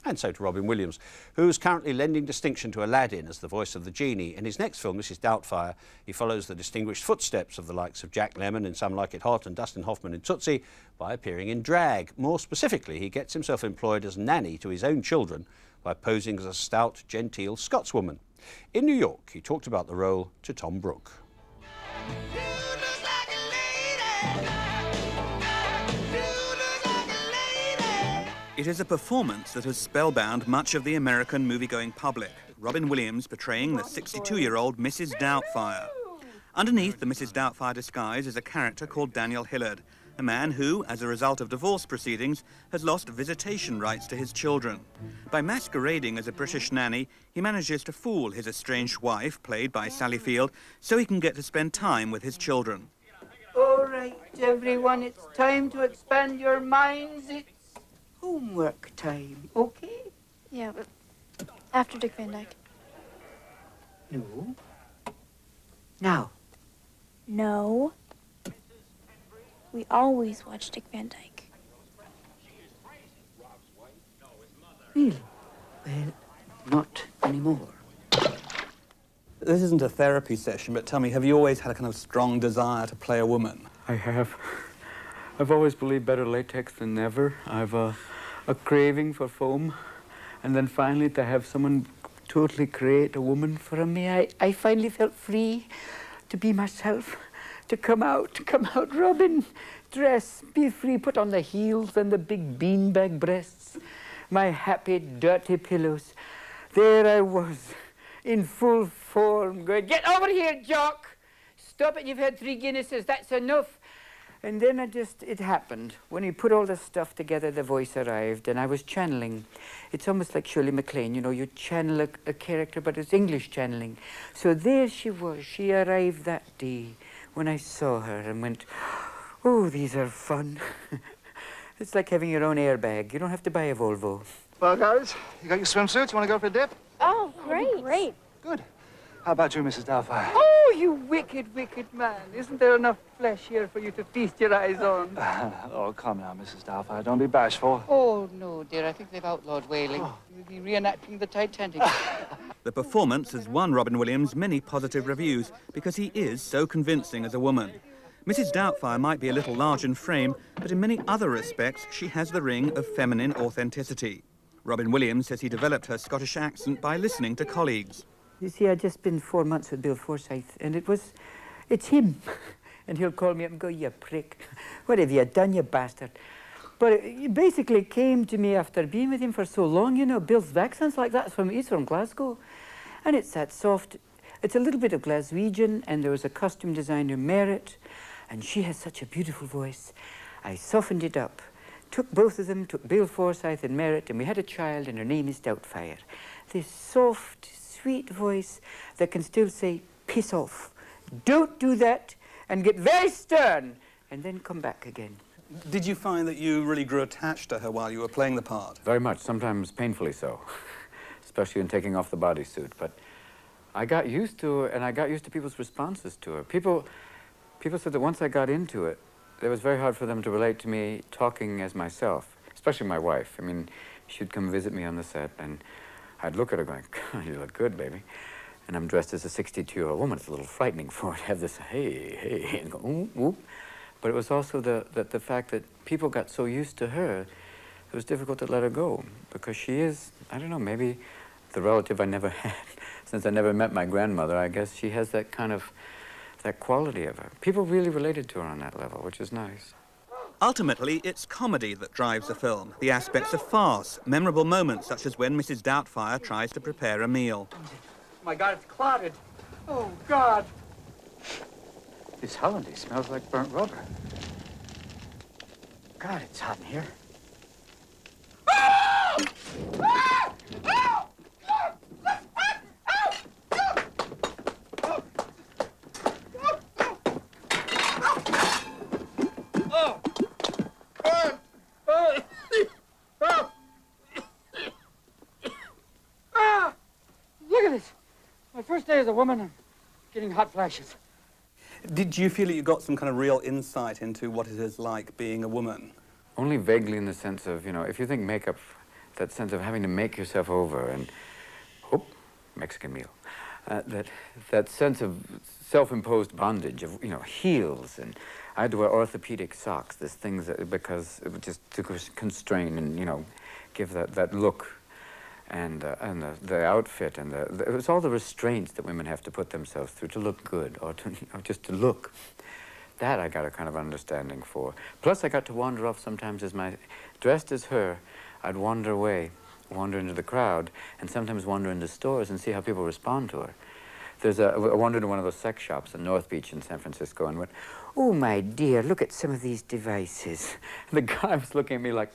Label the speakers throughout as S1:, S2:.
S1: And so to Robin Williams, who's currently lending distinction to Aladdin as the voice of the genie. In his next film, Mrs Doubtfire, he follows the distinguished footsteps of the likes of Jack Lemmon in Some Like It Hot and Dustin Hoffman in Tootsie by appearing in drag. More specifically, he gets himself employed as nanny to his own children by posing as a stout, genteel Scotswoman. In New York, he talked about the role to Tom Brooke.
S2: It is a performance that has spellbound much of the American movie-going public. Robin Williams portraying the 62-year-old Mrs Doubtfire. Underneath the Mrs Doubtfire disguise is a character called Daniel Hillard, a man who, as a result of divorce proceedings, has lost visitation rights to his children. By masquerading as a British nanny, he manages to fool his estranged wife, played by Sally Field, so he can get to spend time with his children.
S3: All right, everyone, it's time to expand your minds. It's homework time, okay?
S4: Yeah, but after Dick Van Dyke.
S3: No. Now.
S4: No. We always watch Dick Van Dyke.
S3: Really? Well, not anymore.
S2: This isn't a therapy session, but tell me, have you always had a kind of strong desire to play a woman?
S5: I have. I've always believed better latex than never. I've a craving for foam. And then finally to have someone totally create a woman for me, I finally felt free to be myself, to come out, Robin, dress, be free, put on the heels and the big beanbag breasts, my happy, dirty pillows. There I was, in full form, going, get over here, Jock! Stop it, you've had 3 Guinnesses, that's enough. And then it happened. When he put all this stuff together, the voice arrived, and I was channeling. It's almost like Shirley MacLaine, you know, you channel a character, but it's English channeling. So there she was, she arrived that day when I saw her and went, oh, these are fun. It's like having your own airbag. You don't have to buy a Volvo.
S6: Well, guys, you got your swimsuits? You want to go for a dip?
S4: Oh, great.
S7: Great.
S6: Good. How about you, Mrs Doubtfire?
S3: Oh, you wicked, wicked man. Isn't there enough flesh here for you to feast your eyes on?
S6: Oh, come now, Mrs Doubtfire. Don't be bashful.
S3: Oh, no, dear. I think they've outlawed whaling. We'll be reenacting the Titanic.
S2: The performance has won Robin Williams many positive reviews because he is so convincing as a woman. Mrs Doubtfire might be a little large in frame, but in many other respects, she has the ring of feminine authenticity. Robin Williams says he developed her Scottish accent by listening to colleagues.
S3: You see, I'd just been 4 months with Bill Forsyth, and it's him. And he'll call me up and go, you prick. What have you done, you bastard? But it basically came to me after being with him for so long, you know, Bill's accent's like that. He's from Glasgow. And it's that soft, it's a little bit of Glaswegian, and there was a costume designer, Merritt, and she has such a beautiful voice. I softened it up, took both of them, took Bill Forsyth and Merritt, and we had a child, and her name is Doubtfire. This soft, sweet voice that can still say, piss off, don't do that, and get very stern, and then come back again.
S2: Did you find that you really grew attached to her while you were playing the part?
S5: Very much, sometimes painfully so, especially in taking off the bodysuit. But I got used to her, and I got used to people's responses to her. People said that once I got into it, it was very hard for them to relate to me talking as myself, especially my wife. I mean, she'd come visit me on the set, and I'd look at her going, God, you look good, baby. And I'm dressed as a 62-year-old woman. It's a little frightening for her to have this, hey, and go, ooh, ooh. But it was also the fact that people got so used to her, it was difficult to let her go, because she is, I don't know, maybe the relative I never had. Since I never met my grandmother, I guess she has that kind of, that quality of her. People really related to her on that level, which is nice.
S2: Ultimately, it's comedy that drives the film, the aspects of farce, memorable moments such as when Mrs Doubtfire tries to prepare a meal.
S3: My God, it's clotted. Oh, God.
S5: This Hollandy smells like burnt rubber. God, it's hot in here.
S3: Look at this. My first day as a woman, I'm getting hot flashes.
S2: Did you feel that you got some kind of real insight into what it is like being a woman?
S5: Only vaguely, in the sense of, you know, if you think makeup, that sense of having to make yourself over and, oh, Mexican meal. That sense of self-imposed bondage of, you know, heels, and I had to wear orthopedic socks, this things that, because it was just to constrain and, you know, give that look, and the outfit, and it was all the restraints that women have to put themselves through to look good, or to, you know, just to look. That I got a kind of understanding for. Plus I got to wander off sometimes dressed as her, I'd wander away, wander into the crowd, and sometimes wander into stores and see how people respond to her. I wandered into one of those sex shops in North Beach in San Francisco and went, "Oh, my dear, look at some of these devices." And the guy was looking at me like,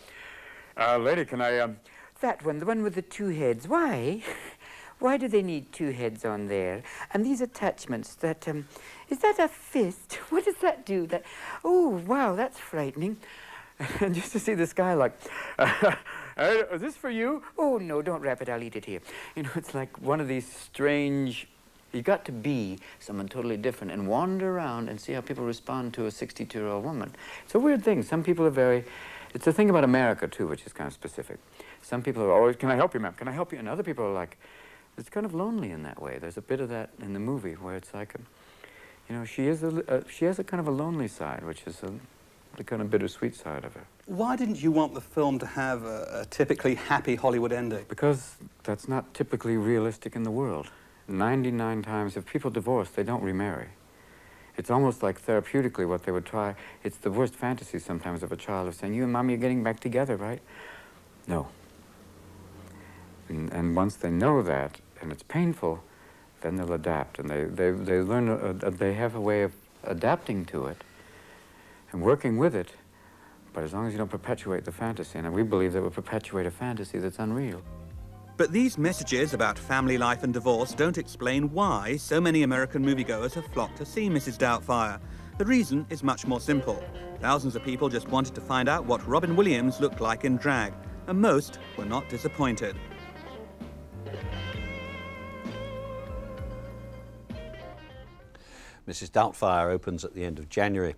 S5: "Lady, can I,
S3: That one, the one with the two heads, why? Why do they need two heads on there? And these attachments, is that a fist? What does that do? Oh, wow, that's frightening."
S5: and just to see this guy like, "Is this for you?"
S3: "Oh, no, don't wrap it, I'll eat it here."
S5: You know, it's like one of these strange, you got to be someone totally different and wander around and see how people respond to a 62-year-old woman. It's a weird thing. Some people are it's a thing about America, too, which is kind of specific. Some people are always, "Can I help you, ma'am? Can I help you?" And other people are like, it's kind of lonely in that way. There's a bit of that in the movie where it's like, you know, she has a kind of a lonely side, which is the kind of bittersweet side of her.
S2: Why didn't you want the film to have a typically happy Hollywood ending?
S5: Because that's not typically realistic in the world. 99 times, if people divorce, they don't remarry. It's almost like therapeutically what they would try. It's the worst fantasy sometimes of a child of saying, "You and Mommy are getting back together, right?" No. And once they know that, and it's painful, then they'll adapt, and they learn, they have a way of adapting to it and working with it, but as long as you don't perpetuate the fantasy, and we believe that we perpetuate a fantasy that's unreal.
S2: But these messages about family life and divorce don't explain why so many American moviegoers have flocked to see Mrs Doubtfire. The reason is much more simple. Thousands of people just wanted to find out what Robin Williams looked like in drag, and most were not disappointed.
S1: Mrs Doubtfire opens at the end of January.